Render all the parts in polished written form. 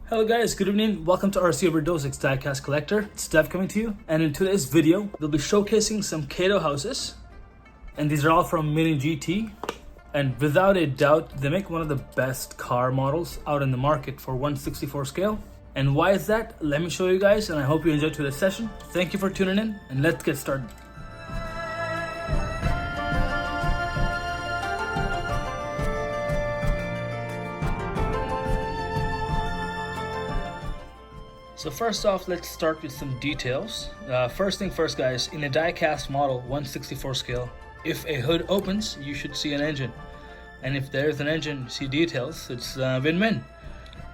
Hello guys, good evening. Welcome to RC Overdose DIECAST Collector. It's Dev coming to you. And in today's video, we'll be showcasing some Kaido houses. And these are all from Mini GT. And without a doubt, they make one of the best car models out in the market for 1/64 scale. And why is that? Let me show you guys, and I hope you enjoyed today's session. Thank you for tuning in, and let's get started. So first off, let's start with some details. First thing first, guys, in a die-cast model 1/64 scale, if a hood opens, you should see an engine. And if there's an engine, you see details, it's win-win.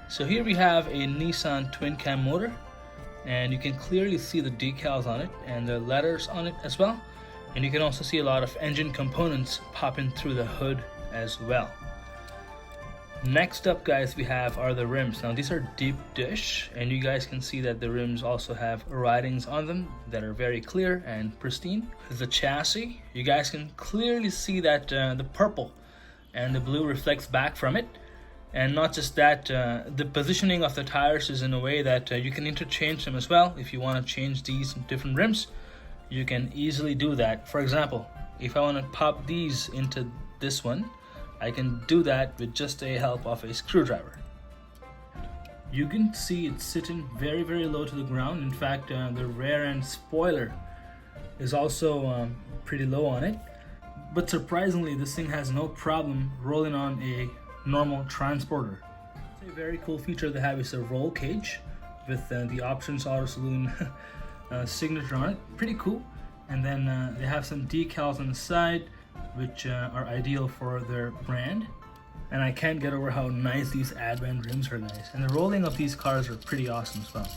So here we have a Nissan twin cam motor, and you can clearly see the decals on it and the letters on it as well. And you can also see a lot of engine components popping through the hood as well. Next up, guys, we have are the rims. Now these are deep dish, and you guys can see that the rims also have writings on them that are very clear and pristine. The chassis, you guys can clearly see that the purple and the blue reflects back from it. And not just that, the positioning of the tires is in a way that you can interchange them as well. If you want to change these different rims, you can easily do that. For example, if I want to pop these into this one, I can do that with just the help of a screwdriver. You can see it's sitting very, very low to the ground. In fact, the rear end spoiler is also pretty low on it. But surprisingly, this thing has no problem rolling on a normal transporter. A very cool feature they have is a roll cage with the Options Auto Saloon signature on it. Pretty cool. And then they have some decals on the side, which are ideal for their brand. And I can't get over how nice these Advan rims are, guys. And the rolling of these cars are pretty awesome as well.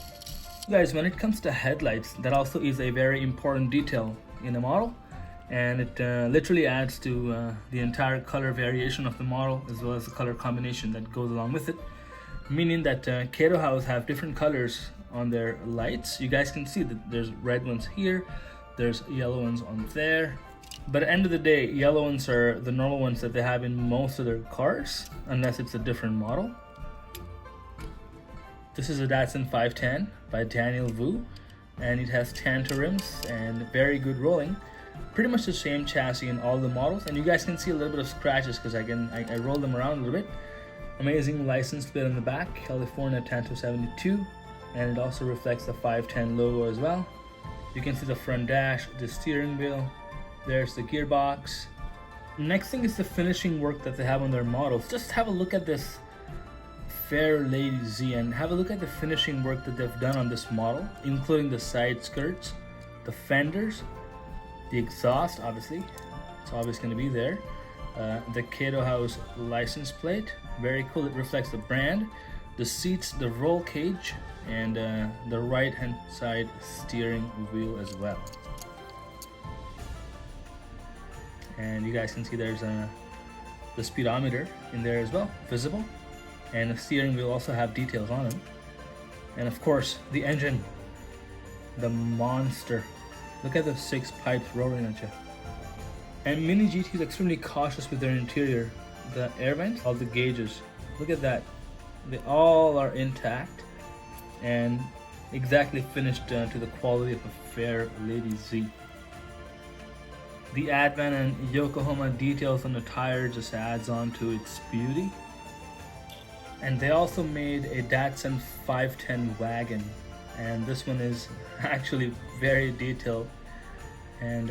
Guys, when it comes to headlights, that also is a very important detail in the model. And it literally adds to the entire color variation of the model, as well as the color combination that goes along with it. Meaning that Kaido House have different colors on their lights. You guys can see that there's red ones here, there's yellow ones on there. But at the end of the day, yellow ones are the normal ones that they have in most of their cars, unless it's a different model. This is a Datsun 510 by Daniel Vu, and it has Tanto rims and very good rolling. Pretty much the same chassis in all the models, and you guys can see a little bit of scratches because I roll them around a little bit. Amazing license plate on the back, California Tanto 72, and it also reflects the 510 logo as well. You can see the front dash, the steering wheel, there's the gearbox. Next thing is the finishing work that they have on their models. Just have a look at this Fair Lady Z and have a look at the finishing work that they've done on this model, including the side skirts, the fenders, the exhaust, obviously, it's always going to be there. The Kaido House license plate, very cool, it reflects the brand. The seats, the roll cage, and the right hand side steering wheel as well. And you guys can see there's the speedometer in there as well, visible. And the steering wheel also have details on it. And of course, the engine, the monster. Look at the 6 pipes rolling at you. And Mini GT is extremely cautious with their interior. The air vents, all the gauges, look at that. They all are intact and exactly finished to the quality of a Fair Lady Z. The Advan and Yokohama details on the tire just adds on to its beauty. And they also made a Datsun 510 wagon, and this one is actually very detailed. And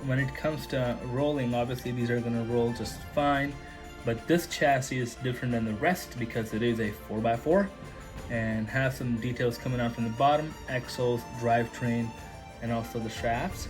when it comes to rolling, obviously these are going to roll just fine, but this chassis is different than the rest because it is a 4x4 and has some details coming out from the bottom, axles, drivetrain, and also the shafts.